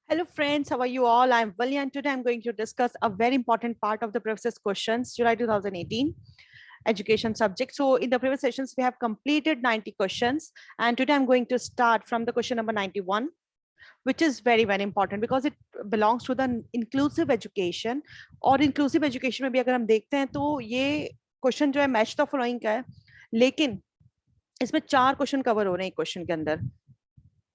Hello friends, how are you all? I'm Valya and today I'm going to discuss a very important part of the previous questions, July 2018 education subject. So in the previous sessions, we have completed 90 questions and today I'm going to start from the question number 91, which is very, very important because it belongs to the inclusive education. और inclusive education में भी अगर हम देखते हैं तो ये question जो है मैच द फॉलोइंग का है, लेकिन इसमें 4 क्वेश्चन कवर हो रहे हैं क्वेश्चन के अंदर।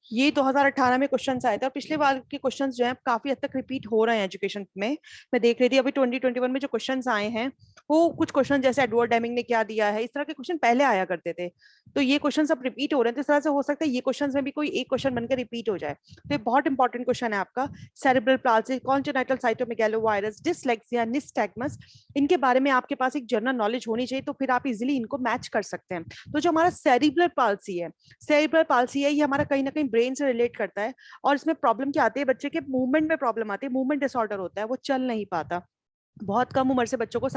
ये 2018 में क्वेश्चंस आए थे और पिछले बार के क्वेश्चंस जो हैं काफी हद तक रिपीट हो रहे हैं एजुकेशन में। मैं देख रही थी अभी 2021 में जो क्वेश्चंस आए हैं वो कुछ क्वेश्चन जैसे एडवर्ड डेमिंग ने क्या दिया है, इस तरह के क्वेश्चन पहले आया करते थे, तो ये क्वेश्चन अब रिपीट हो रहे हैं। तो इस तरह से हो सकता है ये क्वेश्चन में भी कोई एक क्वेश्चन बनकर रिपीट हो जाए। तो ये बहुत इंपॉर्टेंट क्वेश्चन है आपका। Cerebral palsy, congenital cytomegalovirus, dyslexia, nystagmus, इनके बारे में आपके पास एक जनरल नॉलेज होनी चाहिए, तो फिर आप इजिली इनको मैच कर सकते हैं। तो जो हमारा सेरिब्रल पाल्सी है, ये हमारा कहीं ना कहीं ब्रेन से रिलेट करता है और इसमें प्रॉब्लम क्या आती है, बच्चे के मूवमेंट में प्रॉब्लम आती है, मूवमेंट डिसऑर्डर होता है, वो चल नहीं पाता। बहुत कम उम्र से बच्चों को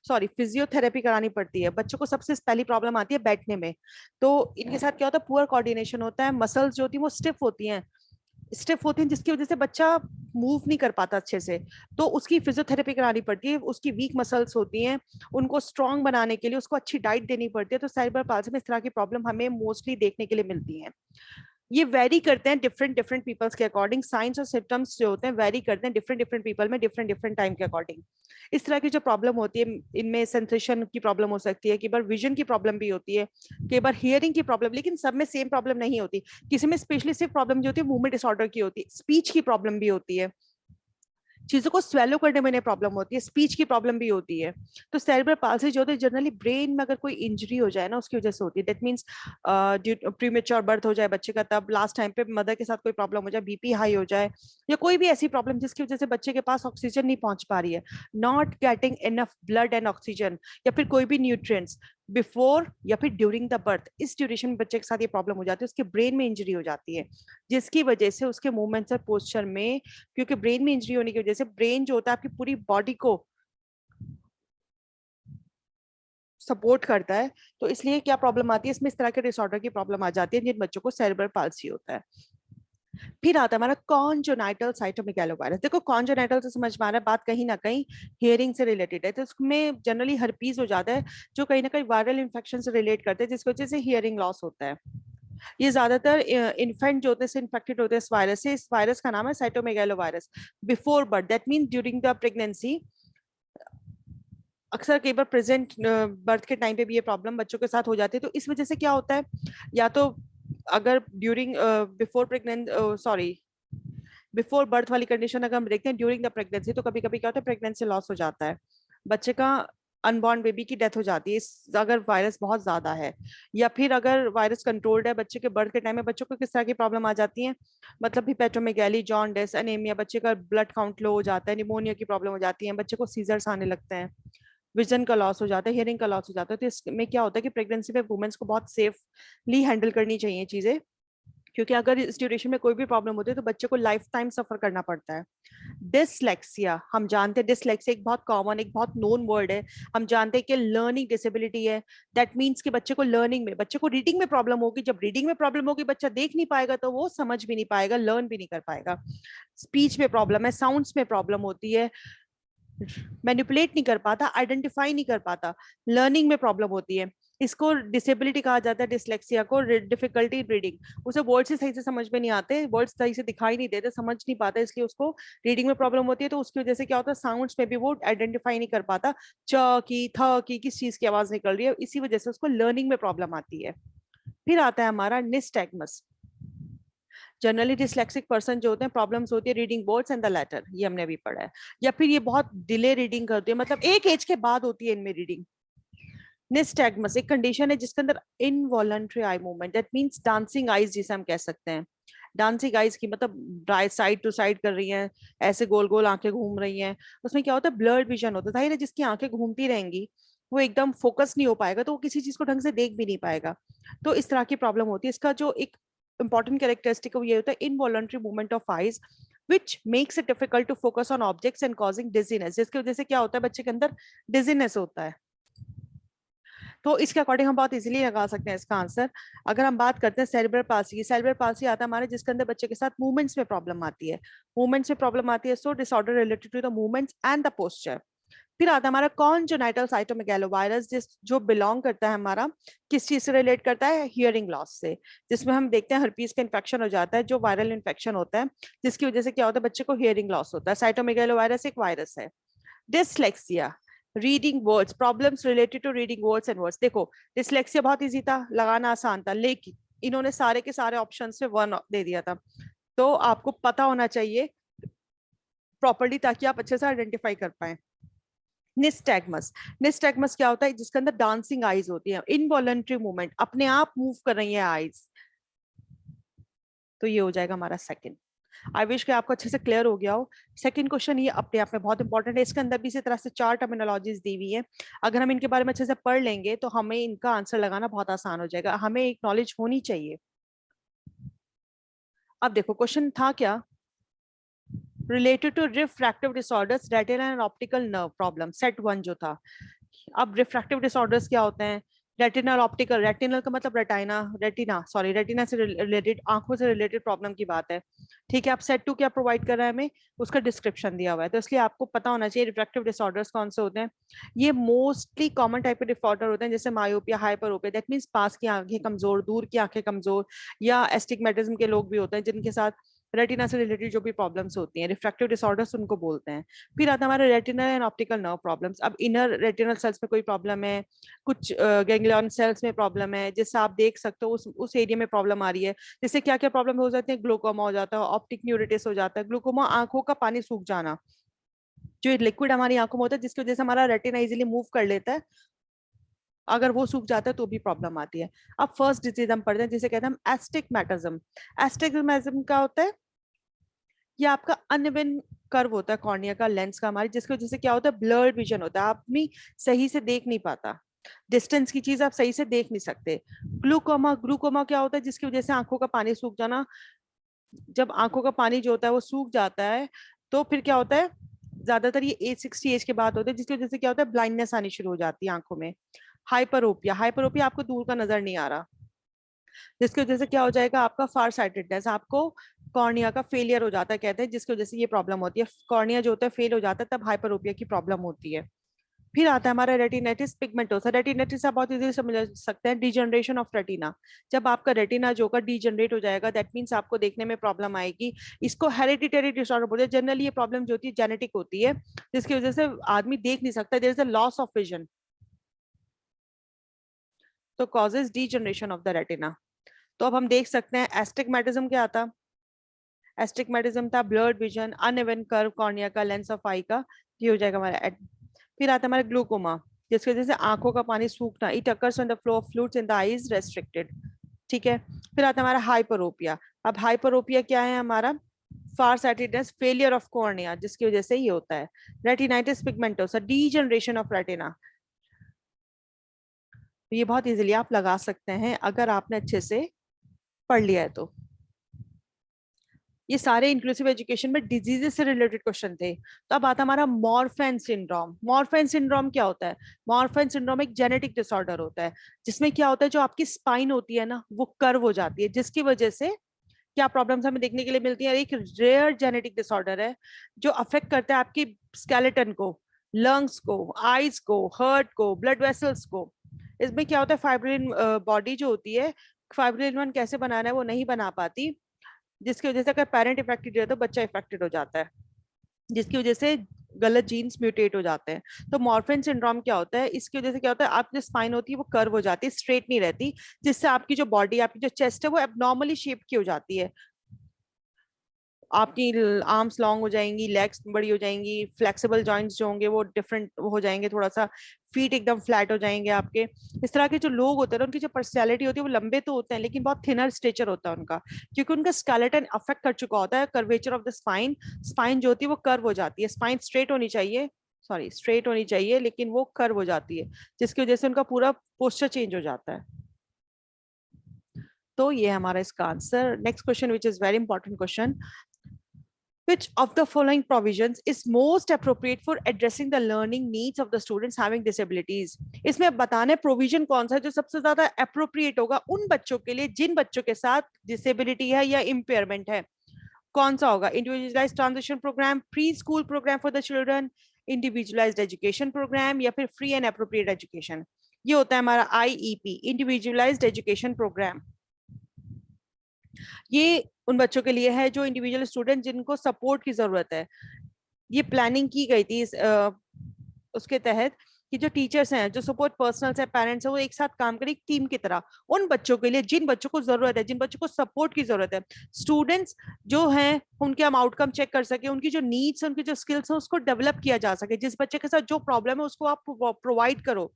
फिजियोथेरेपी करानी पड़ती है। बच्चों को सबसे पहली प्रॉब्लम आती है बैठने में। तो इनके साथ क्या होता है, पुअर कोऑर्डिनेशन होता है, मसल्स जो होती है वो स्टिफ होती हैं जिसकी वजह से बच्चा मूव नहीं कर पाता अच्छे से। तो उसकी फिजियोथेरेपी करानी पड़ती है, उसकी वीक मसल्स होती हैं, उनको स्ट्रांग बनाने के लिए उसको अच्छी डाइट देनी पड़ती है। तो सेरिब्रल पाल्सी में इस तरह की प्रॉब्लम हमें मोस्टली देखने के लिए मिलती है। ये वेरी करते हैं डिफरेंट डिफरेंट पीपल्स के अकॉर्डिंग। साइंस और सिम्टम्स जो होते हैं वेरी करते हैं डिफरेंट डिफरेंट पीपल में, डिफरेंट डिफरेंट टाइम के अकॉर्डिंग। इस तरह की जो प्रॉब्लम होती है, इनमें सेंसेशन की प्रॉब्लम हो सकती है, कई बार विजन की प्रॉब्लम भी होती है, कई बार हियरिंग की प्रॉब्लम, लेकिन सब में सेम प्रॉब्लम नहीं होती। किसी में स्पेशली सिर्फ प्रॉब्लम जो होती है मूवमेंट डिसऑर्डर की होती है, स्पीच की प्रॉब्लम भी होती है, चीजों को स्वेलो करने में प्रॉब्लम होती है, स्पीच की प्रॉब्लम भी होती है। तो सेरेब्रल पाल्सी जो होती है जनरली ब्रेन में अगर कोई इंजरी हो जाए ना उसकी वजह से होती है। दैट मीन्स प्रीमेच्योर बर्थ हो जाए बच्चे का, तब लास्ट टाइम पे मदर के साथ कोई प्रॉब्लम हो जाए, बीपी हाई हो जाए, या कोई भी ऐसी प्रॉब्लम जिसकी वजह से बच्चे के पास ऑक्सीजन नहीं पहुंच पा रही है, not getting enough blood and oxygen, या फिर कोई भी न्यूट्रिएंट्स बिफोर या फिर ड्यूरिंग द बर्थ, इस ड्यूरेशन में बच्चे के साथ ये प्रॉब्लम हो जाती है, उसके ब्रेन में इंजरी हो जाती है, जिसकी वजह से उसके मूवमेंट्स और पोस्चर में, क्योंकि ब्रेन में इंजरी होने की वजह से ब्रेन जो होता है आपकी पूरी बॉडी को सपोर्ट करता है, तो इसलिए क्या प्रॉब्लम आती है इसमें, इस तरह के डिसऑर्डर की प्रॉब्लम आ जाती है जिन बच्चों को सेरेब्रल पाल्सी होता है। फिर आता है हमारा कॉन्जेनाइटल साइटोमेगालोवायरस। देखो कॉन्जेनाइटल से समझ में आ रहा है बात कहीं ना कहीं हियरिंग से रिलेटेड है, तो इसमें जनरली हर्पीज हो जाता है जो कहीं ना कहीं वायरल इन्फेक्शन से रिलेट करते हैं, जिसकी वजह से हियरिंग लॉस होता है। ये ज्यादातर इन्फेंट जो होते हैं इन्फेक्टेड होते हैं इस वायरस से। इस वायरस का नाम है cytomegalovirus. Before birth, that mean during the pregnancy, अक्सर कई बार प्रेजेंट बर्थ के टाइम पे भी ये प्रॉब्लम बच्चों के साथ हो जाती है। तो इस वजह से क्या होता है, या तो अगर during before pregnant sorry before birth वाली कंडीशन अगर हम देखते हैं ड्यूरिंग द प्रेगनेंसी, तो कभी कभी क्या होता है प्रेगनेंसी लॉस हो जाता है, बच्चे का अनबॉर्न बेबी की डेथ हो जाती है अगर वायरस बहुत ज्यादा है। या फिर अगर वायरस कंट्रोल्ड है, बच्चे के बर्थ के टाइम में बच्चों को किस तरह की प्रॉब्लम आ जाती है, मतलब हिपेटोमेगैली, जॉन्डिस, एनीमिया, बच्चे का ब्लड काउंट लो हो जाता है, निमोनिया की प्रॉब्लम हो जाती है, बच्चे को सीजर्स आने लगते हैं, विजन का लॉस हो जाता है, हियरिंग का लॉस हो जाता है। तो इसमें क्या होता है कि प्रेगनेंसी में वुमेन्स को बहुत सेफली हैंडल करनी चाहिए चीजें, क्योंकि अगर इस ड्यूरेशन में कोई भी प्रॉब्लम होती है तो बच्चे को लाइफ टाइम सफर करना पड़ता है। डिसलेक्सिया, हम जानते हैं डिसलेक्सिया एक बहुत कॉमन, एक बहुत नोन वर्ड है। हम जानते हैं कि लर्निंग डिसेबिलिटी है। दैट मीन्स कि बच्चे को लर्निंग में, बच्चे को रीडिंग में प्रॉब्लम होगी, जब रीडिंग में प्रॉब्लम होगी बच्चा देख नहीं पाएगा तो वो समझ भी नहीं पाएगा, लर्न भी नहीं कर पाएगा। स्पीच में प्रॉब्लम है, साउंड्स में प्रॉब्लम होती है, मैनिपुलेट नहीं कर पाता, आइडेंटिफाई नहीं कर पाता, लर्निंग में प्रॉब्लम होती है। इसको डिसेबिलिटी कहा जाता है, डिसलेक्सिया को, डिफिकल्टी रीडिंग, उसे वर्ड से सही से समझ में नहीं आते, वर्ड सही से दिखाई नहीं देते, समझ नहीं पाता, इसलिए उसको रीडिंग में प्रॉब्लम होती है। तो उसकी वजह से क्या होता है, साउंड्स में भी वो आइडेंटिफाई नहीं कर पाता, च की, थ की, किस चीज की आवाज निकल रही है, इसी वजह से उसको लर्निंग में प्रॉब्लम आती है। फिर आता है हमारा निस्टैग्मस। जनरली डिसलेक्सिक पर्सन जो होते हैं प्रॉब्लम्स होती है reading words and the letter, ये हमने अभी पढ़ा है। या फिर ये बहुत डिले रीडिंग करते हैं, मतलब एक एज के बाद होती है इनमें रीडिंग। निस्टैग्मस एक कंडीशन है जिसके अंदर involuntary eye movement, that means dancing eyes जिसे हम कह सकते हैं। डांसिंग आईज की मतलब साइड टू साइड कर रही हैं, ऐसे गोल गोल आंखें घूम रही हैं, उसमें क्या होता है ब्लर्ड विजन होता है। जाहिर है जिसकी आंखें घूमती रहेंगी वो एकदम फोकस नहीं हो पाएगा, तो वो किसी चीज को ढंग से देख भी नहीं पाएगा। तो इस तरह की प्रॉब्लम होती है। इसका जो एक इंपॉर्टेंट कैरेक्टरिस्टिक ये होता है involuntary movement of eyes which makes it difficult to focus on objects and causing dizziness, जिसकी वजह से क्या होता है बच्चे के अंदर डिजीनेस होता है। तो इसके अकॉर्डिंग हम बहुत इजीली लगा सकते हैं इसका आंसर। अगर हम बात करते हैं सेरिब्रल पाल्सी की, सेरिब्रल पाल्सी आता है हमारे जिसके अंदर बच्चे के साथ मूवमेंट्स में प्रॉब्लम आती है, मूवमेंट्स में प्रॉब्लम आती है, so disorder related to the movements and the posture. फिर आता है हमारा कॉन्जेनाइटल साइटोमेगालोवायरस, जिस जो बिलोंग करता है हमारा किस चीज से रिलेट करता है, हियरिंग लॉस से, जिसमें हम देखते हैं हर्पीस का इन्फेक्शन हो जाता है, जो वायरल इन्फेक्शन होता है, जिसकी वजह से क्या होता है बच्चे को हियरिंग लॉस होता है। साइटोमेगालोवायरस एक वायरस है। Dyslexia, reading words, problems related to reading words and words. देखो डिसलेक्सिया बहुत इजी था, लगाना आसान था, लेकिन इन्होंने सारे के सारे ऑप्शन में वन दे दिया था, तो आपको पता होना चाहिए प्रॉपर्ली ताकि आप अच्छे से आइडेंटिफाई कर पाए। निस्टैगमस, निस्टैगमस क्या होता है, जिसके अंदर डांसिंग आईज होती है, इनवॉलंटरी मूवमेंट, अपने आप मूव कर रही है आईज, तो ये हो जाएगा हमारा सेकंड। आई विश कि आपको अच्छे से क्लियर हो गया हो। सेकंड क्वेश्चन ये अपने आप में बहुत इंपॉर्टेंट है, इसके अंदर भी इसी तरह से 4 टर्मिनोलॉजीज दी हुई है, अगर हम इनके बारे में अच्छे से पढ़ लेंगे तो हमें इनका आंसर लगाना बहुत आसान हो जाएगा, हमें एक नॉलेज होनी चाहिए। अब देखो क्वेश्चन था क्या, related to refractive disorders, retina and optical nerve problem, set 1 जो था। अब रिफ्रैक्टिव डिसऑर्डर्स क्या होते हैं, रेटिनल ऑप्टिकल, रेटिनल का मतलब रेटाइना, रेटिना सॉरी रेटिना से रिलेटेड, आंखों से रिलेटेड प्रॉब्लम की बात है, ठीक है। अब सेट 2 क्या प्रोवाइड कर रहा है हमें, उसका डिस्क्रिप्शन दिया हुआ है, तो इसलिए आपको पता होना चाहिए रिफ्रैक्टिव डिसऑर्डर्स कौन से होते हैं। ये मोस्टली कॉमन टाइप के डिसऑर्डर होते हैं, जैसे मायोपिया, हाइपरोपिया, दैट मींस पास की आंखें कमजोर, दूर की आंखें कमजोर, या एस्टिग्मेटिज्म के लोग भी होते हैं जिनके साथ रेटिना से रिलेटेड जो भी प्रॉब्लम्स होती हैं, रिफ्रैक्टिव डिसऑर्डर्स उनको बोलते हैं। फिर आता है हमारा retinal and optical nerve problems. अब इनर रेटिनल सेल्स में कोई प्रॉब्लम है, कुछ गैंग्लियन सेल्स में प्रॉब्लम है, जिससे आप देख सकते हो उस एरिया में प्रॉब्लम आ रही है, जिससे क्या क्या प्रॉब्लम हो जाती है, ग्लूकोमा हो जाता है, ऑप्टिक न्यूरिटिस हो जाता है। ग्लूकोमा आंखों का पानी सूख जाना, जो लिक्विड हमारी आंखों में होता है जिसकी वजह से हमारा रेटिना इजीली मूव कर लेता है, अगर वो सूख जाता है तो भी प्रॉब्लम आती है। अब फर्स्ट डिजीज हम पढ़ते हैं जिसे कहते हैं हम एस्टिग्मेटिज्म। एस्टिग्मेटिज्म क्या होता है, ये आपका अनइवन कर्व होता है कॉर्निया का, लेंस का हमारी, जिसकी वजह से क्या होता है ब्लर्ड विजन होता है, आदमी सही से देख नहीं पाता, डिस्टेंस की चीज आप सही से देख नहीं सकते। ग्लूकोमा, ग्लूकोमा क्या होता है, जिसकी वजह से आंखों का पानी सूख जाना, जब आंखों का पानी जो होता है वो सूख जाता है तो फिर क्या होता है, ज्यादातर ये एज 60 एज के बाद होते हैं, जिसकी वजह से क्या होता है ब्लाइंडनेस आनी शुरू हो जाती है आंखों में। हाइपरोपिया, हाइपरोपिया आपको दूर का नजर नहीं आ रहा, जिसकी वजह से क्या हो जाएगा आपका फार साइटेडनेस, आपको कॉर्निया का फेलियर हो जाता है कहते हैं, जिसकी वजह से ये प्रॉब्लम होती है, कॉर्निया जो होता है फेल हो जाता है, तब हाइपरोपिया की प्रॉब्लम होती है। फिर आता है हमारा रेटिनाइटिस पिगमेंटोसा। रेटिनाइटिस आप बहुत इजीली समझ सकते हैं, डिजनरेशन ऑफ रेटिना, जब आपका रेटिना जो का डिजनरेट हो जाएगा दैट मींस आपको देखने में प्रॉब्लम आएगी। इसको हेरिडिटरी डिसऑर्डर बोलते हैं, जनरली ये प्रॉब्लम जो होती है जेनेटिक होती है, जिसकी वजह से आदमी देख नहीं सकता, there is a loss of vision, तो causes degeneration of the retina. तो अब हम देख सकते हैं एस्टिग्मेटिज्म क्या आता, एस्टिग्मेटिज्म था blurred vision, uneven curve cornea का, लेंस ऑफ आई का, ये हो जाएगा हमारा फिर आता है हमारा ग्लूकोमा, जिसकी वजह से आंखों का पानी सूखना, it occurs when the flow of fluids in the eye is restricted, ठीक है। फिर आता है हमारा हाइपरोपिया। अब हाइपरोपिया क्या है हमारा, फार साइटेडनेस, फेलियर ऑफ कॉर्निया, जिसकी वजह से ये होता है। Retinitis pigmentosa, degeneration of retina, ये बहुत इजीली आप लगा सकते हैं अगर आपने अच्छे से पढ़ लिया है तो। ये सारे इंक्लूसिव एजुकेशन में डिजीजेस से रिलेटेड क्वेश्चन थे। तो अब आता हमारा मॉर्फेन सिंड्रोम। मॉर्फेन सिंड्रोम क्या होता है, मॉर्फेन सिंड्रोम एक जेनेटिक डिसऑर्डर होता है, जिसमें क्या होता है जो आपकी स्पाइन होती है ना वो कर्व हो जाती है, जिसकी वजह से क्या प्रॉब्लम्स हमें देखने के लिए मिलती है। एक रेयर जेनेटिक डिसऑर्डर है जो अफेक्ट करता है आपकी स्केलेटन को, लंग्स को, आईज को, हार्ट को, ब्लड वेसल्स को। इसमें क्या होता है फाइब्रिन बॉडी जो होती है, फाइब्रिन 1 कैसे बनाना है वो नहीं बना पाती, जिसकी वजह से अगर पेरेंट इफेक्टेड है तो बच्चा इफेक्टेड हो जाता है, जिसकी वजह से गलत जीन्स म्यूटेट हो जाते हैं। तो मॉर्फेन सिंड्रोम क्या होता है, इसकी वजह से क्या होता है आपकी जो स्पाइन होती है वो कर्व हो जाती है, स्ट्रेट नहीं रहती, जिससे आपकी जो बॉडी, आपकी जो चेस्ट है वो एबनॉर्मली शेप की हो जाती है, आपकी आर्म्स लॉन्ग हो जाएंगी, लेग्स बड़ी हो जाएंगी, फ्लेक्सिबल जॉइंट्स जो होंगे वो डिफरेंट हो जाएंगे, थोड़ा सा फीट एकदम फ्लैट हो जाएंगे आपके। इस तरह के जो लोग होते हैं उनकी जो पर्सनैलिटी होती है वो लंबे तो होते हैं लेकिन बहुत थिनर स्टेचर होता है उनका, क्योंकि उनका स्केलेटन अफेक्ट कर चुका होता है, curvature of the spine, spine जो होती है वो कर्व हो जाती है, स्पाइन स्ट्रेट होनी चाहिए, सॉरी स्ट्रेट होनी चाहिए लेकिन वो कर्व हो जाती है, जिसकी वजह से उनका पूरा पोस्चर चेंज हो जाता है। तो ये हमारा इसका answer. Next question which is very important question, Which of the following provisions is most appropriate for addressing the learning needs of the students having disabilities? इसमें बताना है प्रोविजन कौन सा है जो सबसे ज्यादा अप्रोप्रिएट होगा उन बच्चों के लिए जिन बच्चों के साथ डिसेबिलिटी है या इम्पेयरमेंट है. कौन सा होगा? Individualised transition programme, pre school programme for the children, individualised education programme या फिर फ्री एंड अप्रोप्रिएट एजुकेशन. ये होता है हमारा आईईपी, इंडिविजुअलाइज्ड एजुकेशन प्रोग्राम. ये उन बच्चों के लिए है जो इंडिविजुअल स्टूडेंट जिनको सपोर्ट की जरूरत है. ये प्लानिंग की गई थी उसके तहत कि जो टीचर्स हैं, जो सपोर्ट पर्सनल्स हैं, पेरेंट्स हैं, वो एक साथ काम करें एक टीम की तरह उन बच्चों के लिए जिन बच्चों को जरूरत है, जिन बच्चों को सपोर्ट की जरूरत है. स्टूडेंट्स जो हैं उनके हम आउटकम चेक कर सके, उनकी जो नीड्स, उनकी जो स्किल्स हैं उसको डेवलप किया जा सके. जिस बच्चे के साथ जो प्रॉब्लम है उसको आप प्रोवाइड करो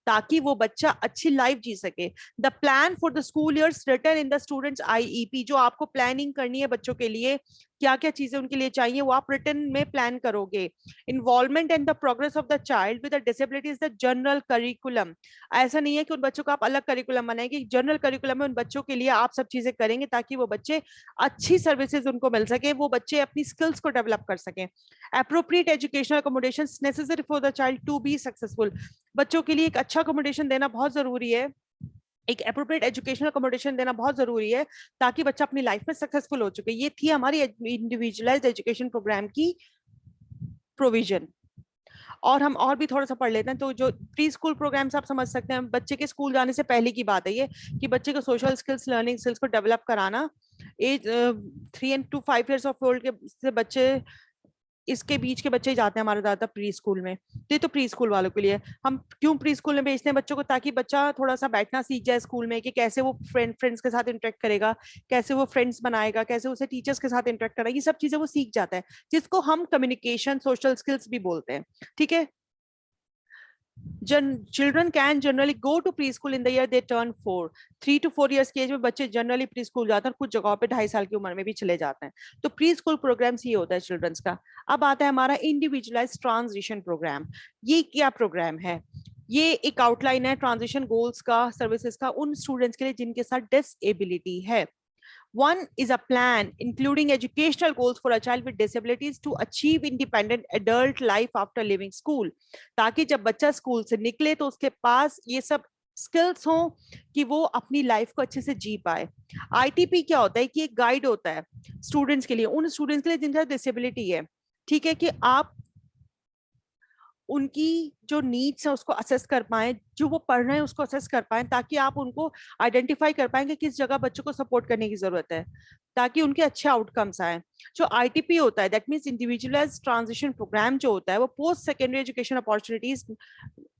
ताकि वो बच्चा अच्छी लाइफ जी सके. The plan for the school years written in the students IEP, जो आपको प्लानिंग करनी है बच्चों के लिए, क्या क्या चीजें उनके लिए चाहिए वो आप रिटन में प्लान करोगे. Involvement and the progress of the child with disability is the general curriculum. ऐसा नहीं है कि उन बच्चों का आप अलग करिकुलम बनाएंगे, जनरल करिकुलम में उन बच्चों के लिए आप सब चीजें करेंगे ताकि वो बच्चे अच्छी सर्विसेज उनको मिल सके, वो बच्चे अपनी स्किल्स को डेवलप कर सकें. Appropriate educational accommodation necessary for the child to be successful. बच्चों के लिए एक अच्छा अकोमोडेशन देना बहुत जरूरी है, एक अप्रोप्रिएट एजुकेशनल अकोमोडेशन देना बहुत जरूरी है ताकि बच्चा अपनी लाइफ में सक्सेसफुल हो चुके. ये थी हमारी इंडिविजुअलाइज्ड एजुकेशन प्रोग्राम की प्रोविजन. और हम और भी थोड़ा सा पढ़ लेते हैं. तो जो प्री स्कूल प्रोग्राम्स आप समझ सकते हैं, बच्चे के स्कूल जाने से पहले की बात है ये कि बच्चे को सोशल स्किल्स, लर्निंग स्किल्स को डेवलप कराना. Age 3 to 5 years of old के से बच्चे, इसके बीच के बच्चे जाते हैं हमारे ज्यादा प्री स्कूल में. तो ये तो प्री स्कूल वालों के लिए. हम क्यों प्री स्कूल में भेजते हैं बच्चों को? ताकि बच्चा थोड़ा सा बैठना सीख जाए स्कूल में, कि कैसे वो फ्रेंड्स के साथ इंटरेक्ट करेगा, कैसे वो फ्रेंड्स बनाएगा, कैसे उसे टीचर्स के साथ इंटरेक्ट करेगा, ये सब चीजें वो सीख जाता है, जिसको हम कम्युनिकेशन, सोशल स्किल्स भी बोलते हैं. ठीक है. Children can generally go to preschool in the year they turn 4. 3 to 4 years की एज में बच्चे जनरली प्री स्कूल जाते हैं, कुछ जगहों पे 2.5 साल की उम्र में भी चले जाते हैं. तो प्री स्कूल प्रोग्राम्स ये होता है चिल्ड्रंस का. अब आता है हमारा इंडिविजुअलाइज्ड ट्रांजिशन प्रोग्राम. ये क्या प्रोग्राम है? ये एक आउटलाइन है ट्रांजिशन गोल्स का, सर्विसेज का उन स्टूडेंट्स के लिए जिनके साथ डिसेबिलिटी है. One is a plan including educational goals for a child with disabilities to achieve independent adult life after leaving school. ताकि जब बच्चा स्कूल से निकले तो उसके पास ये सब स्किल्स हो कि वो अपनी लाइफ को अच्छे से जी पाए. आईटीपी क्या होता है? कि एक गाइड होता है स्टूडेंट्स के लिए, उन स्टूडेंट्स के लिए जिनका डिसेबिलिटी है. ठीक है, कि आप उनकी जो नीड्स है उसको असेस कर पाए, जो वो पढ़ रहे हैं उसको असेस कर पाए, ताकि आप उनको आइडेंटिफाई कर पाएंगे किस जगह बच्चों को सपोर्ट करने की जरूरत है ताकि उनके अच्छे आउटकम्स आए. जो आईटीपी होता है, that means individualised transition programme, जो होता है वो post secondary education opportunities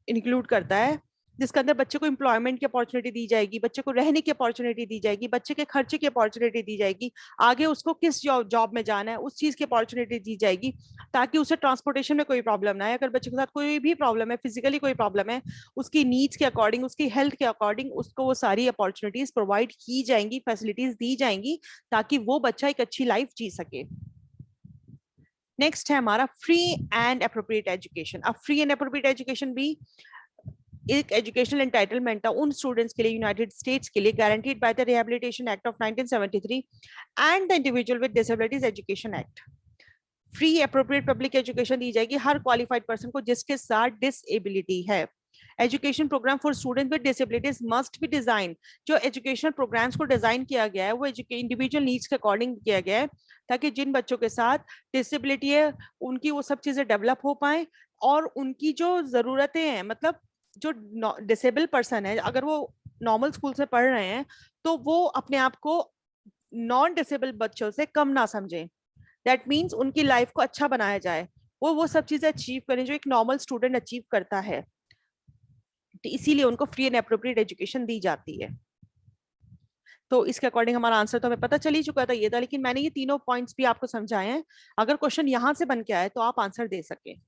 include करता है, जिसके अंदर बच्चे को एम्प्लॉयमेंट की अपॉर्चुनिटी दी जाएगी, बच्चे को रहने की अपॉर्चुनिटी दी जाएगी, बच्चे के खर्चे की अपॉर्चुनिटी दी जाएगी, आगे उसको किस जॉब में जाना है उस चीज की अपॉर्चुनिटी दी जाएगी, ताकि उसे ट्रांसपोर्टेशन में कोई प्रॉब्लम ना आए. अगर बच्चे के साथ कोई भी प्रॉब्लम है, फिजिकली कोई प्रॉब्लम है, उसकी नीड्स के अकॉर्डिंग, उसकी हेल्थ के अकॉर्डिंग उसको वो सारी अपॉर्चुनिटीज प्रोवाइड की जाएंगी, फैसिलिटीज दी जाएंगी ताकि वो बच्चा एक अच्छी लाइफ जी सके. नेक्स्ट है हमारा फ्री एंड अप्रोप्रिएट एजुकेशन. अब फ्री एंड अप्रोप्रिएट एजुकेशन भी एक एजुकेशनल एंटाइटलमेंट था उन स्टूडेंट्स के लिए यूनाइटेड स्टेट्स के लिए, guaranteed by the rehabilitation act of 1973 and the individual with disabilities education act. Free appropriate public education दी जाएगी हर क्वालिफाइड पर्सन को जिसके साथ डिसेबिलिटी है. Education program for students with disabilities must be design. जो एजुकेशनल प्रोग्राम्स को design किया गया है वो इंडिविजुअल नीड्स के अकॉर्डिंग किया गया है, ताकि जिन बच्चों के साथ डिसेबिलिटी है उनकी वो सब चीजें डेवलप हो पाए, और उनकी जो जरूरतें हैं, मतलब जो डिसेबल पर्सन है अगर वो नॉर्मल स्कूल से पढ़ रहे हैं तो वो अपने आप को नॉन डिसेबल बच्चों से कम ना समझें. दैट मीन्स उनकी लाइफ को अच्छा बनाया जाए, वो सब चीजें अचीव करें जो एक नॉर्मल स्टूडेंट अचीव करता है. तो इसीलिए उनको फ्री एंड एप्रोप्रिएट एजुकेशन दी जाती है. तो इसके अकॉर्डिंग हमारा आंसर तो हमें पता चल ही चुका था, ये था, लेकिन मैंने ये तीनों पॉइंट्स भी आपको समझाए हैं. अगर क्वेश्चन यहां से बन के आए तो आप आंसर दे सके.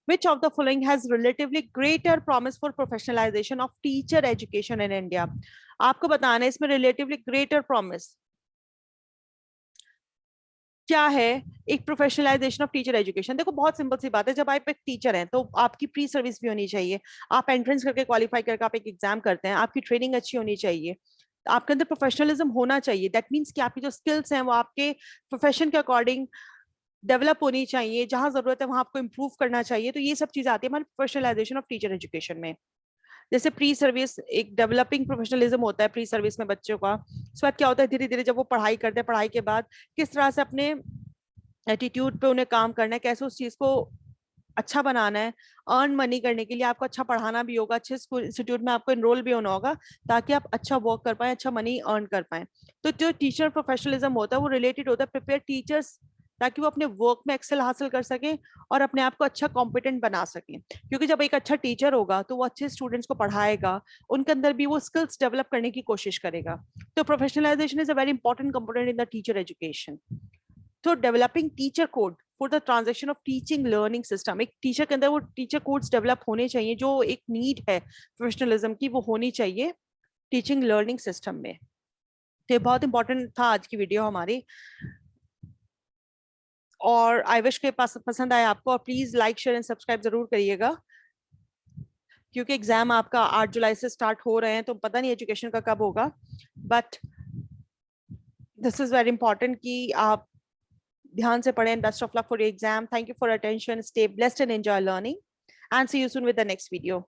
Which of the following has relatively greater promise for professionalization of teacher education in India? आपको बताना है इसमें relatively greater promise क्या है. एक प्रोफेशनलाइजेशन ऑफ टीचर एजुकेशन. देखो बहुत सिंपल सी बात है, जब आप एक टीचर हैं तो आपकी प्री सर्विस भी होनी चाहिए, आप एंट्रेंस करके क्वालिफाई करके आप एक एग्जाम करते हैं, आपकी ट्रेनिंग अच्छी होनी चाहिए. आपके अंदर प्रोफेशनलिज्म होना चाहिए। दैट मीन्स कि आपकी जो स्किल्स हैं वो आपके प्रोफेशन के अकॉर्डिंग डेवलप होनी चाहिए, जहां जरूरत है वहां आपको इंप्रूव करना चाहिए। तो ये सब चीजें आती है हमारे प्रोफेशनलाइजेशन ऑफ टीचर एजुकेशन में। जैसे प्री सर्विस एक डेवलपिंग प्रोफेशनलिज्म होता है प्री सर्विस में बच्चों का। उसके बाद क्या होता है, धीरे धीरे जब वो पढ़ाई करते हैं, पढ़ाई के बाद किस तरह से अपने एटीट्यूड पे उन्हें काम करना है, कैसे उस चीज को अच्छा बनाना है। अर्न मनी करने के लिए आपको अच्छा पढ़ाना भी होगा, अच्छे स्कूल इंस्टीट्यूट में आपको इनरोल भी होना होगा, ताकि आप अच्छा वर्क कर पाए, अच्छा मनी अर्न कर पाए। तो जो टीचर प्रोफेशनलिज्म होता है वो रिलेटेड होता है प्रिपेयर टीचर्स, ताकि वो अपने वर्क में एक्सेल हासिल कर सकें और अपने आप को अच्छा कॉम्पिटेंट बना सकें। क्योंकि जब एक अच्छा टीचर होगा तो वो अच्छे स्टूडेंट्स को पढ़ाएगा, उनके अंदर भी वो स्किल्स डेवलप करने की कोशिश करेगा। तो professionalization is a very important component in the teacher education. तो developing teacher code for the transaction of teaching learning system, एक टीचर के अंदर वो टीचर कोड्स डेवलप होने चाहिए, जो एक नीड है प्रोफेशनलिज्म की वो होनी चाहिए टीचिंग लर्निंग सिस्टम में। तो ये बहुत इंपॉर्टेंट था आज की वीडियो हमारी, और आई विश के पास पसंद आए आपको, और please like share and subscribe जरूर करिएगा, क्योंकि एग्जाम आपका 8 जुलाई से स्टार्ट हो रहे हैं, तो पता नहीं एजुकेशन का कब होगा, but this is very important कि आप ध्यान से पढ़ें। Best of luck for your exam. Thank you for attention, stay blessed and enjoy learning, and see you soon with the next video.